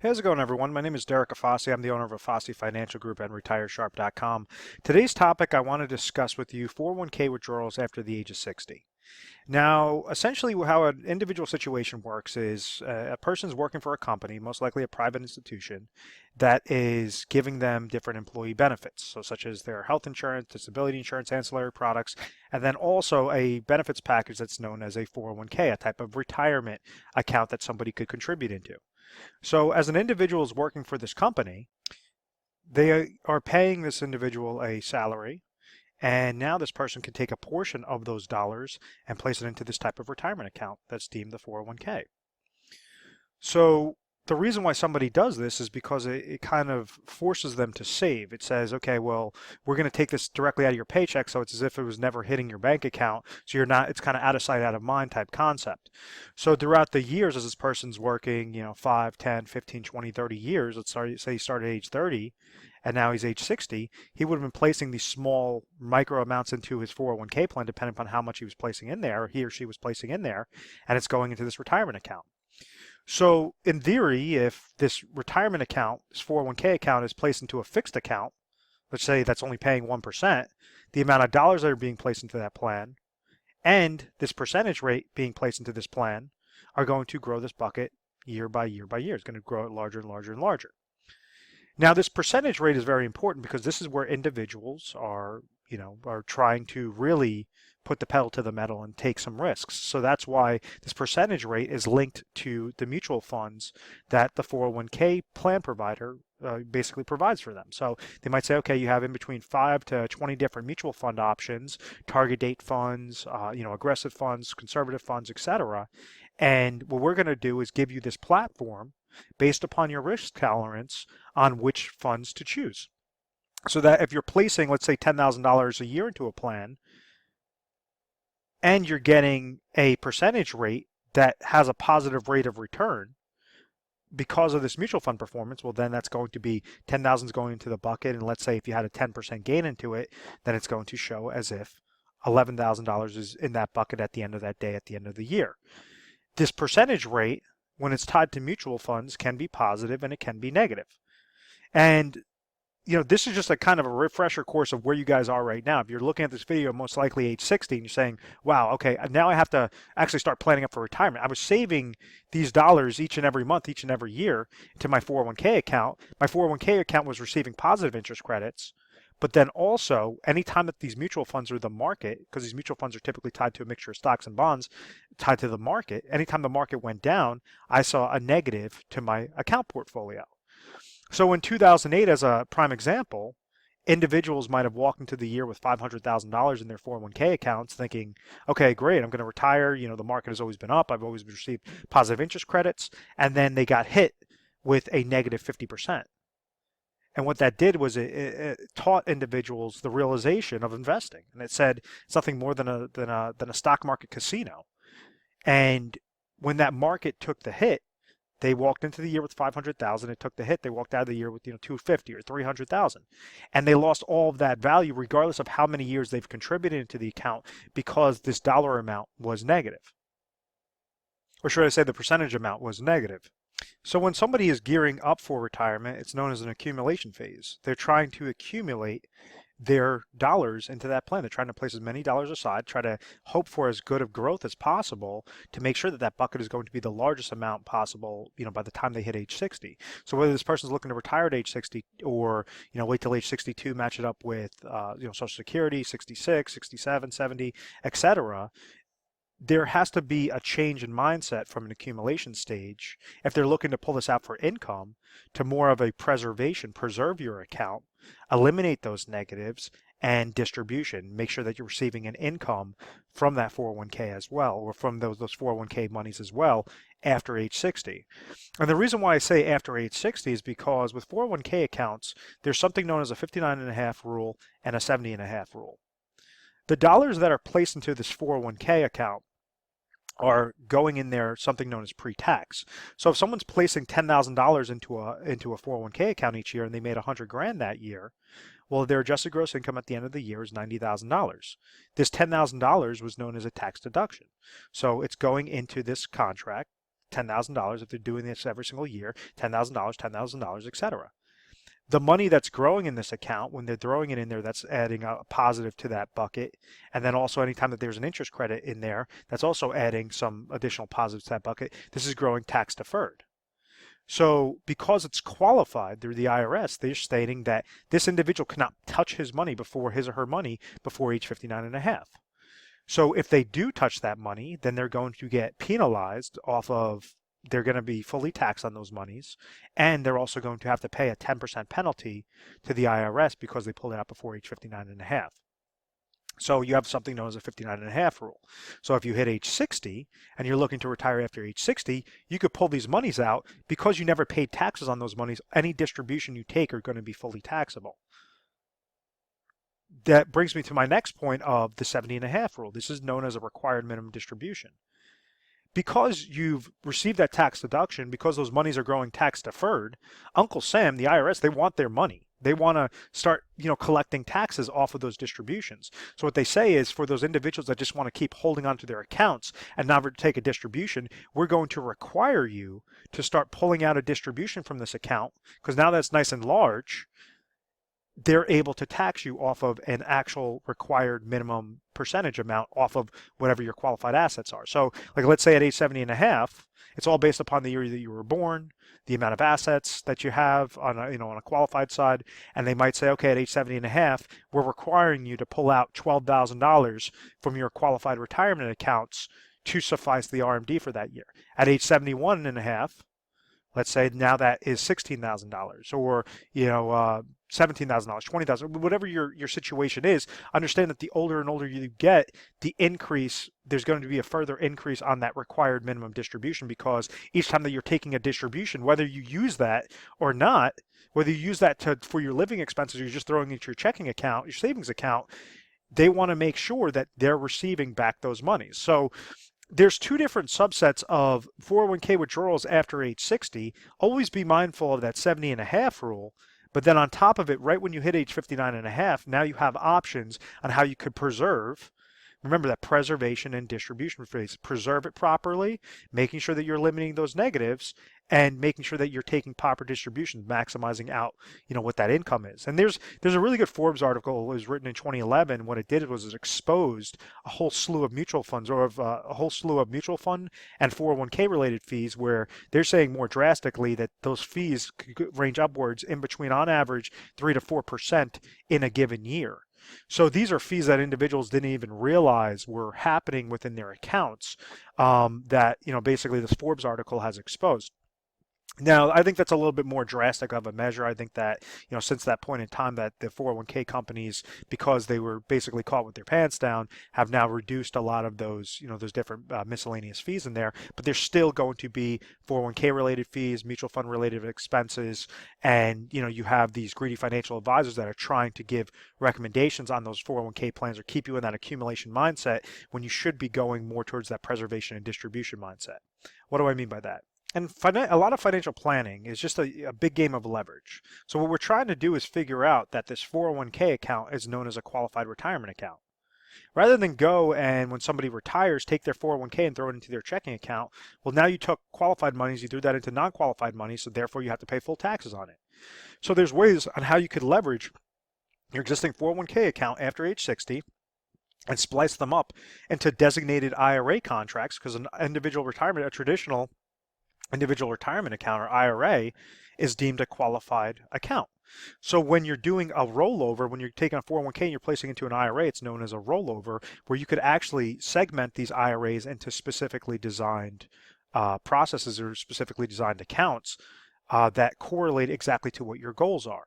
How's it going, everyone? My name is Derek Afasi. I'm the owner of Afasi Financial Group and RetireSharp.com. Today's topic, I want to discuss with you 401k withdrawals after the age of 60. Now, essentially, how an individual situation works is a person's working for a company, most likely a private institution, that is giving them different employee benefits, so such as their health insurance, disability insurance, ancillary products, and then also a benefits package that's known as a 401k, a type of retirement account that somebody could contribute into. So as an individual is working for this company, they are paying this individual a salary, and now this person can take a portion of those dollars and place it into this type of retirement account that's deemed the 401k. So the reason why somebody does this is because it kind of forces them to save. It says, okay, well, we're going to take this directly out of your paycheck, so it's as if it was never hitting your bank account. So you're not, it's kind of out of sight, out of mind type concept. So throughout the years, as this person's working, 5, 10, 15, 20, 30 years, say he started at age 30, and now he's age 60, he would have been placing these small micro amounts into his 401k plan, depending upon how much he was placing in there, or he or she was placing in there, and it's going into this retirement account. So in theory, if this retirement account, this 401k account is placed into a fixed account, let's say that's only paying 1%, the amount of dollars that are being placed into that plan and this percentage rate being placed into this plan are going to grow this bucket year by year by year. It's going to grow it larger and larger and larger. Now, this percentage rate is very important because this is where individuals are trying to really put the pedal to the metal and take some risks. So that's why this percentage rate is linked to the mutual funds that the 401k plan provider basically provides for them. So they might say, okay, you have in between 5 to 20 different mutual fund options, target date funds, aggressive funds, conservative funds, etc. And what we're going to do is give you this platform based upon your risk tolerance on which funds to choose. So that if you're placing, let's say, $10,000 a year into a plan, and you're getting a percentage rate that has a positive rate of return because of this mutual fund performance, well, then that's going to be 10,000 is going into the bucket. And let's say if you had a 10% gain into it, then it's going to show as if $11,000 is in that bucket at the end of that day, at the end of the year. This percentage rate, when it's tied to mutual funds, can be positive and it can be negative. And this is just a kind of a refresher course of where you guys are right now. If you're looking at this video, most likely age 60, and you're saying, wow, okay, now I have to actually start planning up for retirement. I was saving these dollars each and every month, each and every year to my 401k account. My 401k account was receiving positive interest credits. But then also, anytime that these mutual funds are the market, because these mutual funds are typically tied to a mixture of stocks and bonds, tied to the market, anytime the market went down, I saw a negative to my account portfolio. So in 2008, as a prime example, individuals might have walked into the year with $500,000 in their 401k accounts thinking, okay, great, I'm going to retire. The market has always been up. I've always received positive interest credits. And then they got hit with a negative 50%. And what that did was it taught individuals the realization of investing. And it said it's nothing more than a stock market casino. And when that market took the hit, they walked into the year with 500,000. It took the hit. They walked out of the year with 250 or 300,000, and they lost all of that value, regardless of how many years they've contributed into the account, because this dollar amount was negative, or should I say, the percentage amount was negative. So when somebody is gearing up for retirement, it's known as an accumulation phase. They're trying to accumulate their dollars into that plan. They're trying to place as many dollars aside, try to hope for as good of growth as possible to make sure that that bucket is going to be the largest amount possible, by the time they hit age 60. So whether this person's looking to retire at age 60 or, wait till age 62, match it up with, Social Security, 66, 67, 70, etc., there has to be a change in mindset from an accumulation stage if they're looking to pull this out for income to more of a preserve your account, eliminate those negatives, and distribution. Make sure that you're receiving an income from that 401k as well, or from those 401k monies as well after age 60. And the reason why I say after age 60 is because with 401k accounts, there's something known as a 59.5 rule and a 70.5 rule. The dollars that are placed into this 401k account are going in there something known as pre-tax. So if someone's placing $10,000 into a 401k account each year and they made $100,000 that year, well, their adjusted gross income at the end of the year is $90,000. This $10,000 was known as a tax deduction. So it's going into this contract $10,000 if they're doing this every single year, $10,000, $10,000, etc. The money that's growing in this account, when they're throwing it in there, that's adding a positive to that bucket. And then also anytime that there's an interest credit in there, that's also adding some additional positives to that bucket. This is growing tax deferred. So because it's qualified through the IRS, they're stating that this individual cannot touch his money before his or her money before age 59 and a half. So if they do touch that money, then they're going to get penalized off of, they're going to be fully taxed on those monies, and they're also going to have to pay a 10% penalty to the IRS because they pulled it out before age 59 and a half. So you have something known as a 59 and a half rule. So if you hit age 60 and you're looking to retire after age 60, you could pull these monies out because you never paid taxes on those monies. Any distribution you take are going to be fully taxable. That brings me to my next point of the 70 and a half rule. This is known as a required minimum distribution. Because you've received that tax deduction, because those monies are growing tax deferred, Uncle Sam, the IRS, they want their money. They want to start, collecting taxes off of those distributions. So what they say is for those individuals that just want to keep holding onto their accounts and never take a distribution, we're going to require you to start pulling out a distribution from this account, because now that's nice and large, they're able to tax you off of an actual required minimum percentage amount off of whatever your qualified assets are. So like let's say at age 70 and a half, it's all based upon the year that you were born, the amount of assets that you have on a qualified side, and they might say, okay, at age 70 and a half, we're requiring you to pull out $12,000 from your qualified retirement accounts to suffice the RMD for that year. At age 71 and a half, let's say now that is $16,000 or, $17,000, $20,000, whatever your situation is. Understand that the older and older you get, the increase, there's going to be a further increase on that required minimum distribution, because each time that you're taking a distribution, whether you use that or not, whether you use that for your living expenses or you're just throwing it into your checking account, your savings account, they want to make sure that they're receiving back those monies. So there's two different subsets of 401k withdrawals after age 60. Always be mindful of that 70 and a half rule. But then on top of it, right when you hit age 59 and a half, now you have options on how you could preserve. Remember that preservation and distribution phase. Preserve it properly, making sure that you're limiting those negatives and making sure that you're taking proper distributions, maximizing out, what that income is. And there's a really good Forbes article. It was written in 2011. What it did was it exposed a whole slew of mutual funds, or a whole slew of mutual fund and 401k related fees, where they're saying more drastically that those fees could range upwards in between, on average, 3 to 4% in a given year. So these are fees that individuals didn't even realize were happening within their accounts, that, basically this Forbes article has exposed. Now, I think that's a little bit more drastic of a measure. I think that, since that point in time, that the 401k companies, because they were basically caught with their pants down, have now reduced a lot of those, those different miscellaneous fees in there. But there's still going to be 401k related fees, mutual fund related expenses, and, you have these greedy financial advisors that are trying to give recommendations on those 401k plans or keep you in that accumulation mindset when you should be going more towards that preservation and distribution mindset. What do I mean by that? And a lot of financial planning is just a big game of leverage. So what we're trying to do is figure out that this 401k account is known as a qualified retirement account. Rather than go and when somebody retires, take their 401k and throw it into their checking account, well, now you took qualified monies, you threw that into non-qualified money, so therefore you have to pay full taxes on it. So there's ways on how you could leverage your existing 401k account after age 60 and splice them up into designated IRA contracts, because an a traditional individual retirement account, or IRA, is deemed a qualified account. So when you're doing a rollover, when you're taking a 401k and you're placing into an IRA, it's known as a rollover, where you could actually segment these IRAs into specifically designed processes or specifically designed accounts that correlate exactly to what your goals are.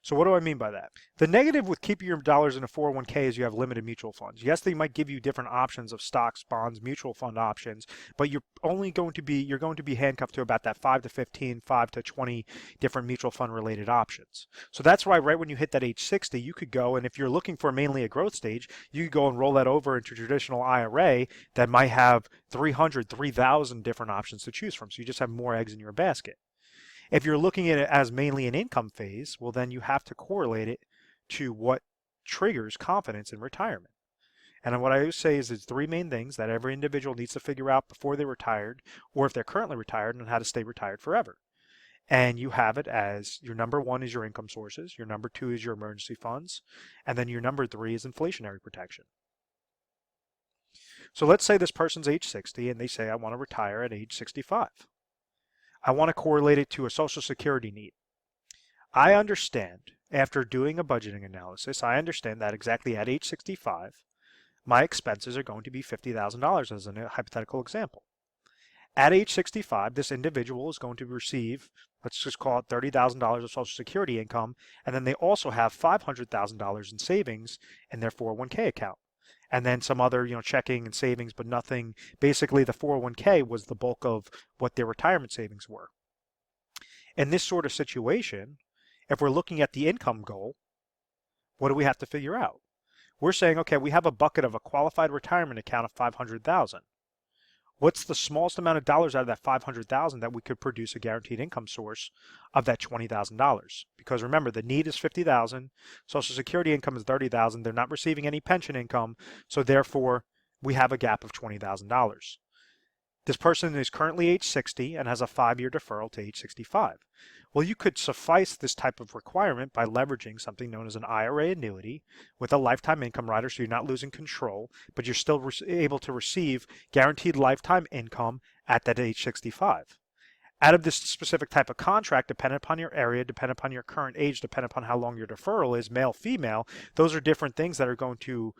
So what do I mean by that? The negative with keeping your dollars in a 401k is you have limited mutual funds. Yes, they might give you different options of stocks, bonds, mutual fund options, but you're going to be handcuffed to about that 5 to 15, 5 to 20 different mutual fund related options. So that's why right when you hit that age 60, you could go, and if you're looking for mainly a growth stage, you could go and roll that over into a traditional IRA that might have 300, 3,000 different options to choose from. So you just have more eggs in your basket. If you're looking at it as mainly an income phase, well, then you have to correlate it to what triggers confidence in retirement. And what I always say is there's three main things that every individual needs to figure out before they're retired, or if they're currently retired, and how to stay retired forever. And you have it as your number one is your income sources, your number two is your emergency funds, and then your number three is inflationary protection. So let's say this person's age 60 and they say, I want to retire at age 65. I want to correlate it to a Social Security need. I understand, after doing a budgeting analysis, I understand that exactly at age 65, my expenses are going to be $50,000 as a hypothetical example. At age 65, this individual is going to receive, let's just call it $30,000 of Social Security income, and then they also have $500,000 in savings in their 401k account. And then some other, checking and savings, but nothing. Basically, the 401k was the bulk of what their retirement savings were. In this sort of situation, if we're looking at the income goal, what do we have to figure out? We're saying, okay, we have a bucket of a qualified retirement account of $500,000. What's the smallest amount of dollars out of that $500,000 that we could produce a guaranteed income source of that $20,000? Because remember, the need is $50,000, Social Security income is $30,000. They're not receiving any pension income, so therefore we have a gap of $20,000. This person is currently age 60 and has a 5-year deferral to age 65. Well, you could suffice this type of requirement by leveraging something known as an IRA annuity with a lifetime income rider, so you're not losing control, but you're still able to receive guaranteed lifetime income at that age 65. Out of this specific type of contract, dependent upon your area, dependent upon your current age, dependent upon how long your deferral is, male, female, those are different things that are going to,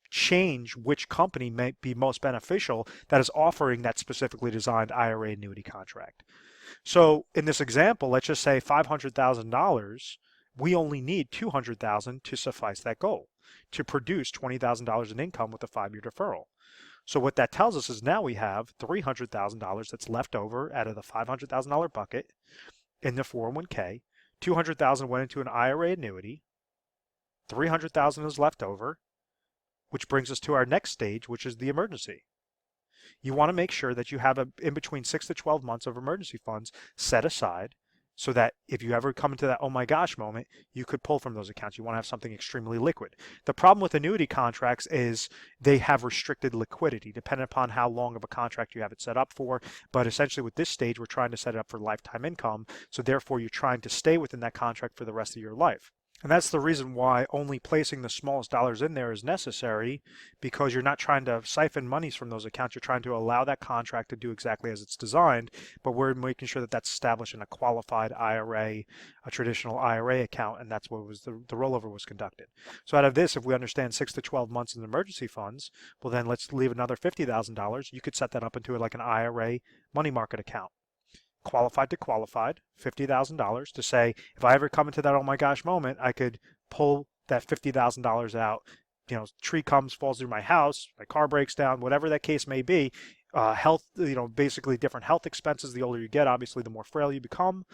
change which company may be most beneficial that is offering that specifically designed IRA annuity contract. So in this example, let's just say $500,000, we only need $200,000 to suffice that goal, to produce $20,000 in income with a 5-year deferral. So what that tells us is now we have $300,000 that's left over out of the $500,000 bucket in the 401k. $200,000 went into an IRA annuity. $300,000 is left over, which brings us to our next stage, which is the emergency. You want to make sure that you have in between 6 to 12 months of emergency funds set aside so that if you ever come into that oh my gosh moment, you could pull from those accounts. You want to have something extremely liquid. The problem with annuity contracts is they have restricted liquidity depending upon how long of a contract you have it set up for. But essentially with this stage, we're trying to set it up for lifetime income. So therefore, you're trying to stay within that contract for the rest of your life. And that's the reason why only placing the smallest dollars in there is necessary, because you're not trying to siphon monies from those accounts. You're trying to allow that contract to do exactly as it's designed, but we're making sure that that's established in a qualified IRA, a traditional IRA account, and that's what was the rollover was conducted. So out of this, if we understand 6 to 12 months in emergency funds, well then let's leave another $50,000. You could set that up into like an IRA money market account. Qualified to qualified, $50,000 to say, if I ever come into that oh my gosh moment, I could pull that $50,000 out. Tree comes, falls through my house, my car breaks down, whatever that case may be. Health, basically different health expenses. The older you get, obviously, the more frail you become.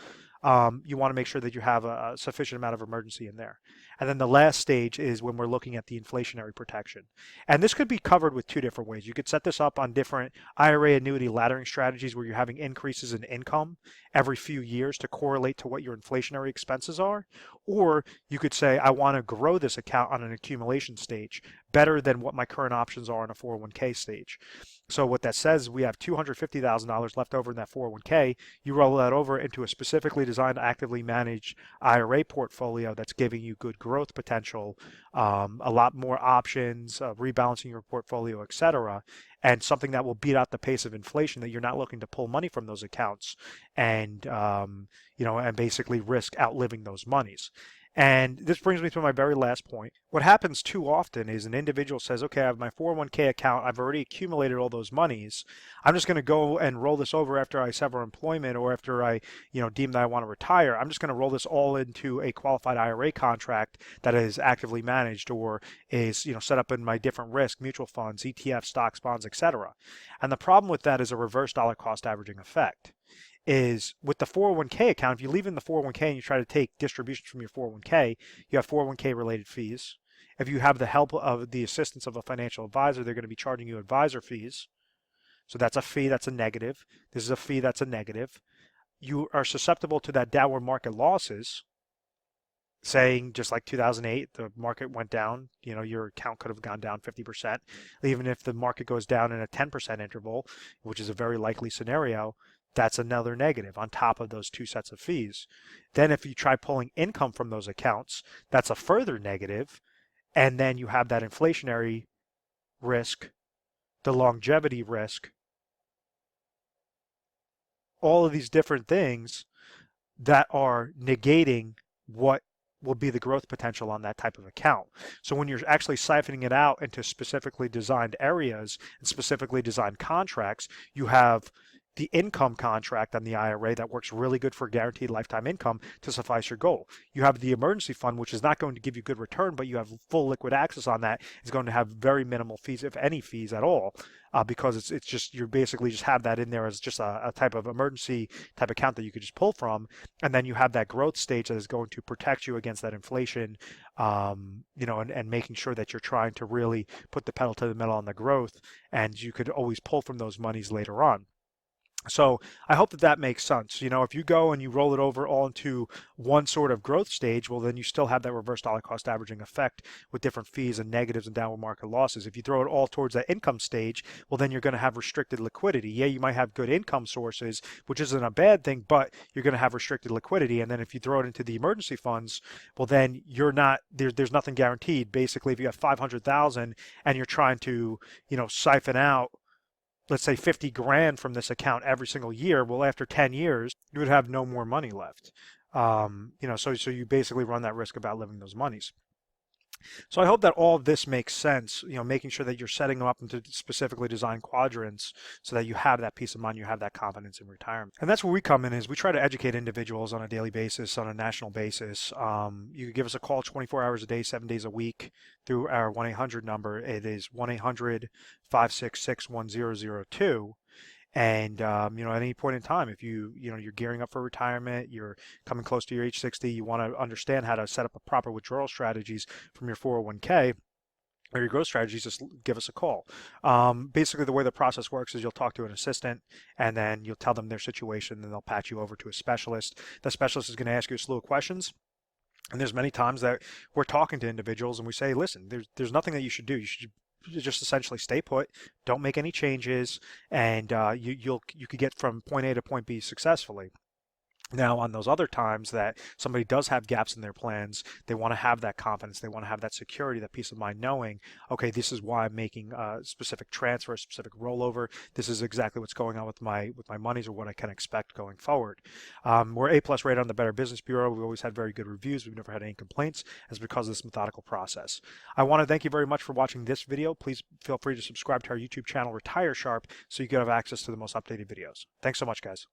You want to make sure that you have a sufficient amount of emergency in there. And then the last stage is when we're looking at the inflationary protection. And this could be covered with two different ways. You could set this up on different IRA annuity laddering strategies where you're having increases in income every few years to correlate to what your inflationary expenses are. Or you could say, I want to grow this account on an accumulation stage better than what my current options are on a 401k stage. So what that says, we have $250,000 left over in that 401k. You roll that over into a specifically designed, actively managed IRA portfolio that's giving you good growth potential, a lot more options, rebalancing your portfolio, etc., and something that will beat out the pace of inflation, that you're not looking to pull money from those accounts and and basically risk outliving those monies. And this brings me to my very last point. What happens too often is an individual says, okay, I have my 401k account. I've already accumulated all those monies. I'm just going to go and roll this over after I sever employment or after I, deem that I want to retire. I'm just going to roll this all into a qualified IRA contract that is actively managed or is, set up in my different risk, mutual funds, ETFs, stocks, bonds, etc. And the problem with that is a reverse dollar cost averaging effect. Is with the 401k account, if you leave in the 401k and you try to take distributions from your 401k, you have 401k related fees. If you have the help of the assistance of a financial advisor, they're going to be charging you advisor fees. So that's a fee, that's a negative. This is a fee, that's a negative. You are susceptible to that downward market losses. saying just like 2008, the market went down, your account could have gone down 50%. Even if the market goes down in a 10% interval, which is a very likely scenario, that's another negative on top of those two sets of fees. Then if you try pulling income from those accounts, that's a further negative. And then you have that inflationary risk, the longevity risk, all of these different things that are negating what will be the growth potential on that type of account. So when you're actually siphoning it out into specifically designed areas and specifically designed contracts, you have the income contract on the IRA that works really good for guaranteed lifetime income to suffice your goal. You have the emergency fund, which is not going to give you good return, but you have full liquid access on that. It's going to have very minimal fees, if any fees at all, because it's just, you basically just have that in there as just a type of emergency type account that you could just pull from. And then you have that growth stage that is going to protect you against that inflation, and making sure that you're trying to really put the pedal to the metal on the growth, and you could always pull from those monies later on. So I hope that makes sense. If you go and you roll it over all into one sort of growth stage, well, then you still have that reverse dollar cost averaging effect with different fees and negatives and downward market losses. If you throw it all towards that income stage, well, then you're going to have restricted liquidity. Yeah, you might have good income sources, which isn't a bad thing, but you're going to have restricted liquidity. And then if you throw it into the emergency funds, well, then you're not, there's nothing guaranteed. Basically, if you have 500,000 and you're trying to, siphon out, let's say 50 grand from this account every single year, well, after 10 years, you would have no more money left. So you basically run that risk of outliving those monies. So I hope that all of this makes sense, making sure that you're setting them up into specifically designed quadrants so that you have that peace of mind, you have that confidence in retirement. And that's where we come in, is we try to educate individuals on a daily basis, on a national basis. You can give us a call 24 hours a day, 7 days a week through our 1-800 number. It is 1-800-566-1002. And at any point in time, if you're gearing up for retirement, you're coming close to your age 60, you want to understand how to set up a proper withdrawal strategies from your 401k or your growth strategies, just give us a call. Basically, the way the process works is you'll talk to an assistant, and then you'll tell them their situation, and they'll patch you over to a specialist. The specialist is going to ask you a slew of questions. And there's many times that we're talking to individuals and we say, listen, there's nothing that you should do. You should just essentially stay put, don't make any changes, and you could get from point A to point B successfully. Now, on those other times that somebody does have gaps in their plans, they want to have that confidence, they want to have that security, that peace of mind, knowing, okay, this is why I'm making a specific transfer, a specific rollover. This is exactly what's going on with my monies, or what I can expect going forward. We're A+ rated on the Better Business Bureau. We've always had very good reviews. We've never had any complaints. It's because of this methodical process. I want to thank you very much for watching this video. Please feel free to subscribe to our YouTube channel, Retire Sharp, so you can have access to the most updated videos. Thanks so much, guys.